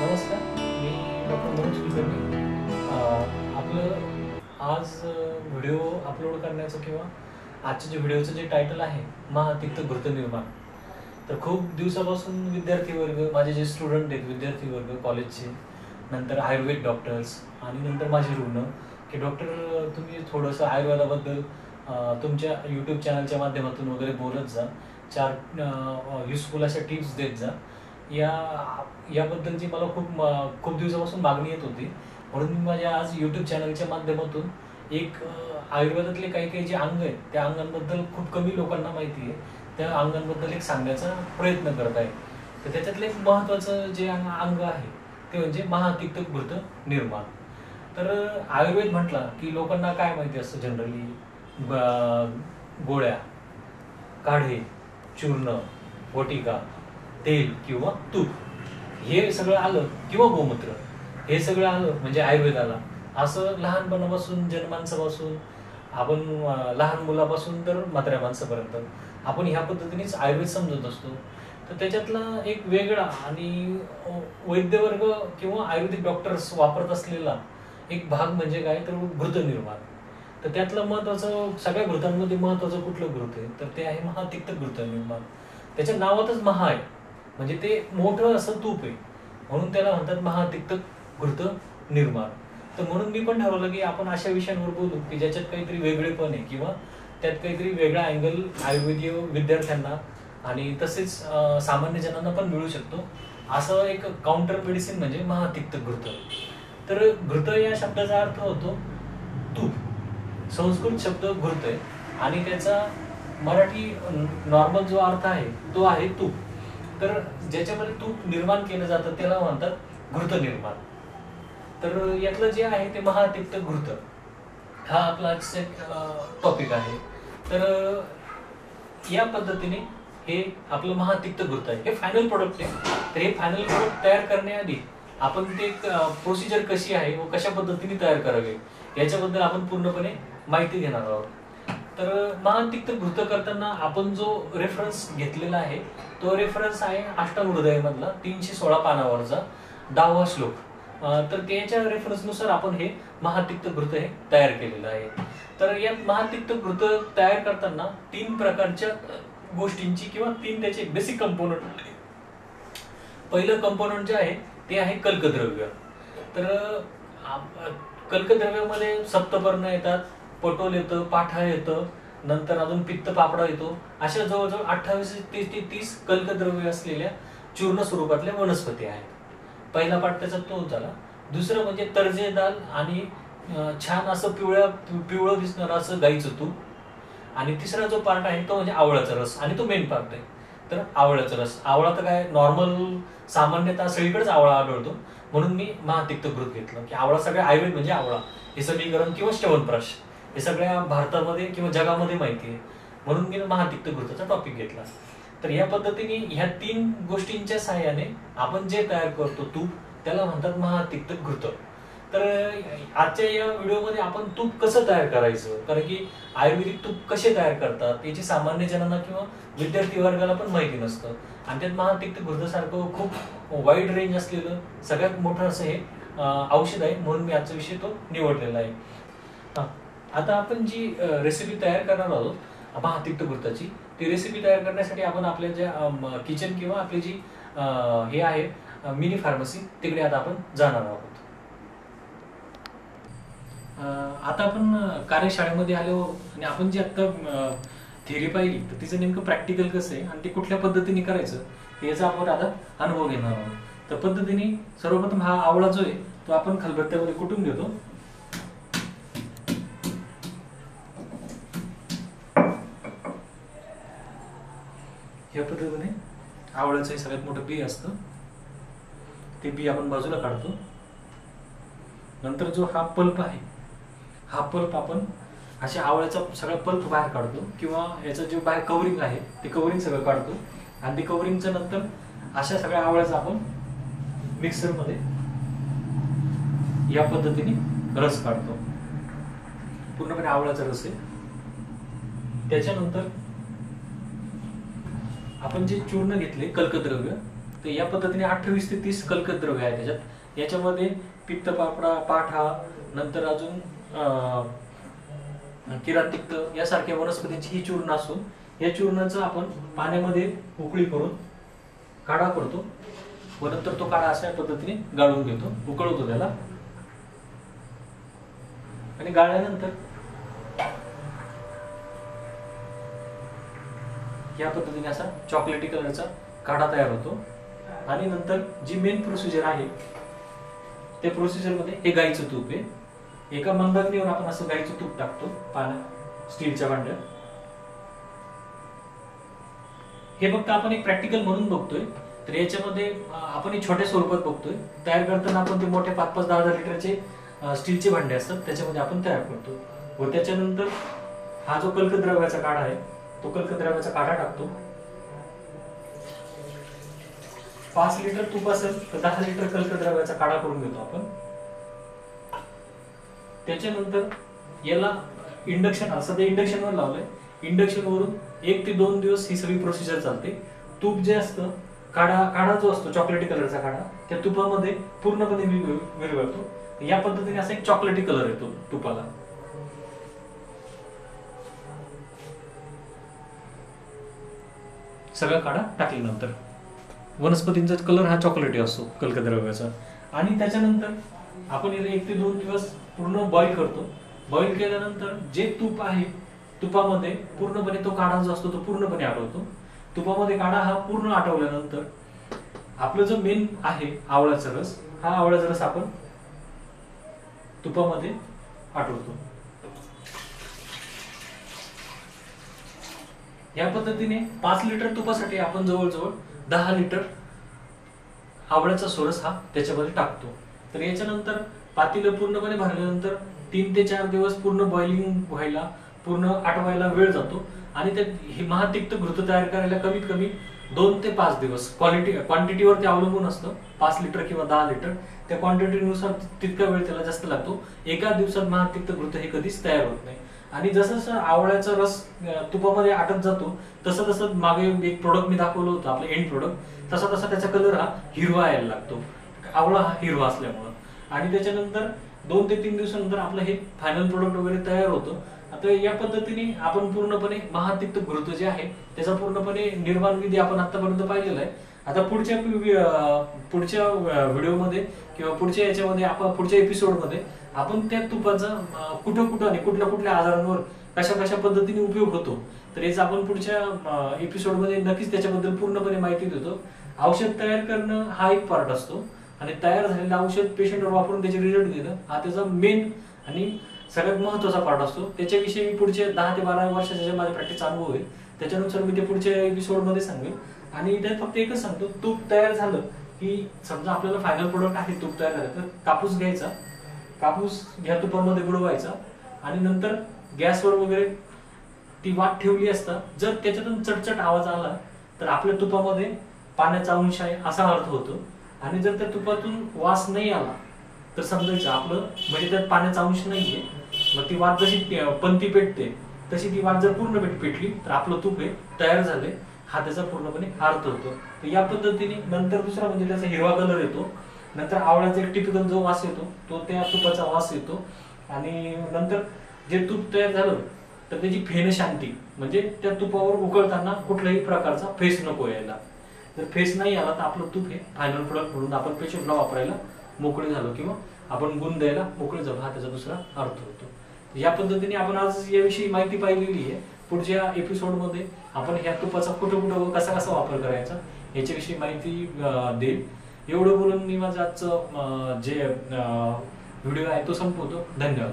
नमस्कार, मी डॉक्टर मनोज कुलकर्णी. आपलं आज व्हिडिओ अपलोड करण्याचं किंवा आजच्या जे व्हिडिओचं जे टायटल आहे महातिक्त घृतनिर्माण. तर खूप दिवसापासून विद्यार्थी वर्ग, माझे जे स्टुडंट आहेत विद्यार्थी वर्ग कॉलेजचे, नंतर आयुर्वेद डॉक्टर्स आणि नंतर माझे रुग्ण, की डॉक्टर तुम्ही थोडंसं आयुर्वेदाबद्दल तुमच्या यूट्यूब चॅनलच्या माध्यमातून वगैरे बोलत जा, 4 युजफुल अशा टिप्स देत जा. याबद्दलची मला खूप दिवसापासून मागणी येत होती. म्हणून मी माझ्या आज यूट्यूब चॅनलच्या माध्यमातून एक आयुर्वेदातले काही काही जे अंग आहेत त्या अंगांबद्दल खूप कमी लोकांना माहिती आहे, त्या अंगांबद्दल एक सांगण्याचा प्रयत्न करत आहे. तर त्याच्यातलं एक महत्त्वाचं जे अंग आहे ते म्हणजे महातिक्त घृत निर्माण. तर आयुर्वेद म्हटला की लोकांना काय माहिती असतं जनरली, गोळ्या, काढे, चूर्ण, वटिका, तेल किंवा तूप हे सगळं आलं, किंवा गोमूत्र हे सगळं आलं म्हणजे आयुर्वेद आला. असं लहानपणापासून जन्मांपासून आपण लहान मुलापासून तर म्हाताऱ्या माणसापर्यंत आपण ह्या पद्धतीनेच आयुर्वेद समजत असतो. तर त्याच्यातला एक वेगळा आणि वैद्यवर्ग किंवा आयुर्वेदिक डॉक्टर्स वापरत असलेला एक भाग म्हणजे काय तर घृतनिर्माण. तर त्यातलं महत्त्वाचं, सगळ्या घृतांमध्ये महत्त्वाचं कुठलं घृत आहे तर ते आहे महातिक्त घृतनिर्माण. त्याच्या नावातच महा आहे, म्हणजे ते मोठं असं तूप आहे, म्हणून त्याला म्हणतात महातिक्त घृत निर्माण. तर म्हणून मी पण ठरवलं की आपण अशा विषयांवर बोलू की ज्याच्यात काहीतरी वेगळेपण आहे किंवा त्यात काहीतरी वेगळा अँगल आयुर्वेदीय विद्यार्थ्यांना आणि तसेच सामान्य जनांना पण मिळू शकतो. असं एक काउंटर मेडिसिन म्हणजे महातिक्त घृत. तर घृत या शब्दाचा अर्थ होतो तूप. संस्कृत शब्द घृत आहे आणि त्याचा मराठी नॉर्मल जो अर्थ आहे तो आहे तूप. तर ज्याच्यामध्ये तूप निर्माण केलं जातं त्याला म्हणतात घृतनिर्माण. तर यातलं जे आहे ते महातिक्त घृत हा आपला टॉपिक आहे. तर या पद्धतीने हे आपलं महातिक्त घृत आहे, हे फायनल प्रोडक्ट आहे. तर हे फायनल प्रोडक्ट तयार करण्याआधी आपण ते प्रोसिजर कशी आहे व कशा पद्धतीने तयार करावे याच्याबद्दल आपण पूर्णपणे माहिती घेणार आहोत. तर महातिक्त घृत करताना आपण जो रेफरन्स घेतलेला आहे तो रेफरन्स आहे अष्टांगहृदय मधला 316 पानावरचा 10वा श्लोक. तर त्याच्या रेफरन्सनुसार आपण हे महातिक्त घृत हे तयार केलेलं आहे. तर या महातिक्त घृत तयार करताना 3 प्रकारच्या गोष्टींची किंवा 3 त्याचे बेसिक कंपोनंट. पहिलं कंपोनंट जे आहे ते आहे कल्कद्रव्य. तर कल्कद्रव्यामध्ये सप्तपर्ण येतात, पटोल येतं, पाठा येतं, नंतर अजून पित्त पापडा येतो. अशा जवळजवळ 28 ते 30 कल्कद्रव्य असलेल्या चूर्ण स्वरूपातल्या वनस्पती आहेत. पहिला पाठ त्याचा तो झाला. दुसरं म्हणजे तर्जेदाल आणि छान असं पिवळं दिसणारं असं गाईचं तूप. आणि तिसरा जो पार्ट आहे तो म्हणजे आवळाचा रस, आणि तो मेन पार्ट आहे. तर आवळाचा रस, आवळा तर काय नॉर्मल सामान्यतः सगळीकडेच आवळा आढळतो, म्हणून मी महातिक्त घृत घेतलं की आवळा सगळ्या आयुर्वेद म्हणजे आवळा हे समीकरण किंवा च्यवनप्राश हे सगळ्या भारतामध्ये किंवा जगामध्ये माहिती आहे, म्हणून मी महातिक्त घृताचा टॉपिक घेतला. तर या पद्धतीने ह्या 3 गोष्टींच्या सहाय्याने आपण जे तयार करतो तूप त्याला म्हणतात महातिक्त घृत. तर आजच्या या व्हिडिओमध्ये आपण तूप कसं तयार करायचं, कारण की आयुर्वेदिक तूप कसे तयार करतात याची सामान्य जनांना किंवा विद्यार्थी वर्गाला पण माहिती नसतं. आणि त्यात महातिक्त घृतासारखं खूप वाईड रेंज असलेलं सगळ्यात मोठं असं हे औषध आहे, म्हणून मी आजचा विषय तो निवडलेला आहे. आता आपण जी रेसिपी तयार करणार आहोत महातिक्त घृताची, ती रेसिपी तयार करण्यासाठी आपण आपल्या ज्या किचन किंवा आपली जी हे आहे मिनी फार्मसी तिकडे आता आपण जाणार आहोत. आता आपण कार्यशाळेमध्ये आलो आणि आपण जी आता थिअरी पाहिली तर तिचं नेमकं प्रॅक्टिकल कसं आहे आणि ते कुठल्या पद्धतीने करायचं याचा आपण आता अनुभव घेणार आहोत. तर पद्धतीने सर्वप्रथम हा आवळा जो आहे तो आपण खलबत्त्यामध्ये कुटून घेतो. या पद्धतीने आवळ्याचं सगळ्यात मोठं बी असतं ते बी आपण बाजूला काढतो. नंतर जो हा पल्प आहे हा पल्प आपण अशा आवळ्याचा सगळा पल्प बाहेर काढतो, किंवा याचं जे बाहेर कव्हरिंग आहे ते कव्हरिंग सगळं काढतो. आणि ते कव्हरिंगच्या नंतर अशा सगळ्या आवळ्याचा आपण मिक्सरमध्ये या पद्धतीने रस काढतो. पूर्णपणे आवळ्याचा रस आहे. त्याच्यानंतर आपण जे चूर्ण घेतले कल्कद्रव्य तर या पद्धतीने 28 ते 30 कल्कत द्रव्य आहे त्याच्यात. याच्यामध्ये पित्त पापडा, पाठा, नंतर अजून किरातिक्त यासारख्या वनस्पतींची ही चूर्ण असून या चूर्णाचं आपण पाण्यामध्ये उकळी करून काढा करतो व नंतर तो काढा अशा पद्धतीने गाळून घेतो, उकळवतो त्याला. आणि गाळल्यानंतर या पद्धतीने असा चॉकलेटी कलरचा काढा तयार होतो. आणि नंतर जी मेन प्रोसिजर आहे त्या प्रोसिजर मध्ये हे गाईचं तूप आहे. एका मंदाग्नीवर आपण असं गाईचं तूप टाकतो स्टीलच्या भांड्यात. हे फक्त आपण एक प्रॅक्टिकल म्हणून बघतोय, तर याच्यामध्ये आपण छोट्या स्वरूपात बघतोय. तयार करताना आपण ते मोठे 5-5, 10-10 लिटरचे स्टीलचे भांडे असतात त्याच्यामध्ये आपण तयार करतो. व त्याच्यानंतर हा जो कल्कद्रव्याचा काढा आहे तो कल्कद्रव्याचा काढा टाकतो. 5 लिटर तूप असेल तर 10 लिटर कल्कद्रव्याचा काढा करून घेतो आपण. त्याच्यानंतर याला इंडक्शन, सध्या इंडक्शनवर लावलंय. इंडक्शनवरून 1 ते 2 दिवस ही सगळी प्रोसिजर चालते. तूप जे असतं, काढा जो असतो चॉकलेटी कलरचा काढा, त्या तुपामध्ये पूर्णपणे विरघळतो. या पद्धतीने असा एक चॉकलेटी कलर येतो तुपाला. सगळा काढा टाकल्यानंतर वनस्पतींचा कलर हा चॉकलेटी असतो कल्कद्रव्याचा. आणि त्याच्यानंतर आपण याला 1 ते 2 दिवस पूर्ण बॉईल करतो. बॉईल केल्यानंतर जे तूप आहे तुपामध्ये पूर्णपणे तो काढा जो असतो तो पूर्णपणे आटवतो. तुपामध्ये काढा हा पूर्ण आटवल्यानंतर आपलं जो मेन आहे आवळ्याचा रस, हा आवळ्याचा रस आपण तुपामध्ये आटवतो. या पद्धतीने 5 लिटर तुपासाठी आपण जवळजवळ 10 लिटर आवळ्याचा सोरस हा त्याच्यामध्ये टाकतो. तर याच्यानंतर पातेलं पूर्णपणे भरल्यानंतर 3 ते 4 दिवस पूर्ण बॉइलिंग व्हायला, पूर्ण आटवायला वेळ जातो. आणि ते हे महातिक्त घृत तयार करायला कमीत कमी 2 ते 5 दिवस क्वांटिटीवर ते अवलंबून असतं. 5 लिटर किंवा 10 लिटर त्या क्वांटिटीनुसार तितका वेळ त्याला जास्त लागतो. एका दिवसात महातिक्त घृत हे कधीच तयार होत नाही. आणि जसं जसं आवळ्याचा रस तुपामध्ये आटत जातो तसं तसं मागे एक प्रोडक्ट मी दाखवलं होतं आपलं एंड प्रोडक्ट, तसा तसा त्याचा कलर हा हिरवा यायला लागतो, आवळा हा हिरवा असल्यामुळं. आणि त्याच्यानंतर 2 ते 3 दिवसानंतर आपलं हे फायनल प्रोडक्ट वगैरे तयार होतं. आता या पद्धतीने आपण पूर्णपणे महातिक्त घृत जे आहे त्याचा पूर्णपणे निर्माण विधी आपण आतापर्यंत पाहिलेला आहे. आता पुढच्या व्हिडिओमध्ये किंवा पुढच्या याच्यामध्ये आपण पुढच्या एपिसोडमध्ये आपण त्या तुपाचा कुठं आणि कुठल्या आजारांवर कशा पद्धतीने उपयोग होतो तर याचा आपण पुढच्या एपिसोडमध्ये नक्कीच त्याच्याबद्दल पूर्णपणे माहिती देतो. औषध तयार करणं हा एक पार्ट असतो आणि तयार झालेलं औषध पेशंटवर वापरून त्याचे रिझल्ट देणं हा त्याचा मेन आणि सगळ्यात महत्त्वाचा पार्ट असतो. त्याच्याविषयी मी पुढचे 10 ते 12 वर्षाचे जे माझे प्रॅक्टिस अनुभव आहे त्याच्यानुसार मी ते पुढच्या एपिसोडमध्ये सांगेन. आणि त्यात फक्त एकच सांगतो, तूप तयार झालं की समजा आपल्याला फायनल प्रोडक्ट आहे तूप तयार झालं तर कापूस घ्यायचा, कापूस ह्या तुपामध्ये बुडवायचा आणि नंतर गॅसवर वगैरे ती वाट ठेवली असता जर त्याच्यातून चटचट आवाज आला तर आपल्या तुपामध्ये पाण्याचा अंश आहे असा अर्थ होतो. आणि जर त्या तुपातून वास नाही आला तर समजायचं आपलं म्हणजे त्यात पाण्याचा अंश नाहीये. मग ती वाट जशी पंती पेटते तशी ती वाट जर पूर्ण पेटली तर आपलं तूप हे तयार झाले हा त्याचा पूर्णपणे अर्थ होतो. तर या पद्धतीने नंतर दुसरा म्हणजे त्याचा हिरवा कलर येतो. नंतर आवळ्याचा एक टिपिकल जो वास येतो तो त्या तुपाचा वास येतो. आणि नंतर जे तूप तयार झालं तर त्याची फेन शांती म्हणजे त्या तुपावर उकळताना कुठल्याही प्रकारचा फेस नको यायला. जर फेस नाही आला तर आपलं तूप हे फायनल प्रोडक्ट म्हणून आपण पेशंटला वापरायला मोकळे झालो किंवा आपण गुण द्यायला मोकळे झालो हा त्याचा दुसरा अर्थ होतो. या पद्धतीने आपण आज याविषयी माहिती पाहिलेली आहे. पुढच्या एपिसोडमध्ये आपण ह्या तुपाचा कुठं कसा वापर करायचा याच्याविषयी माहिती देईल. एवढं बोलून मी माझं आजचं जे व्हिडिओ आहे तो संपवतो. धन्यवाद.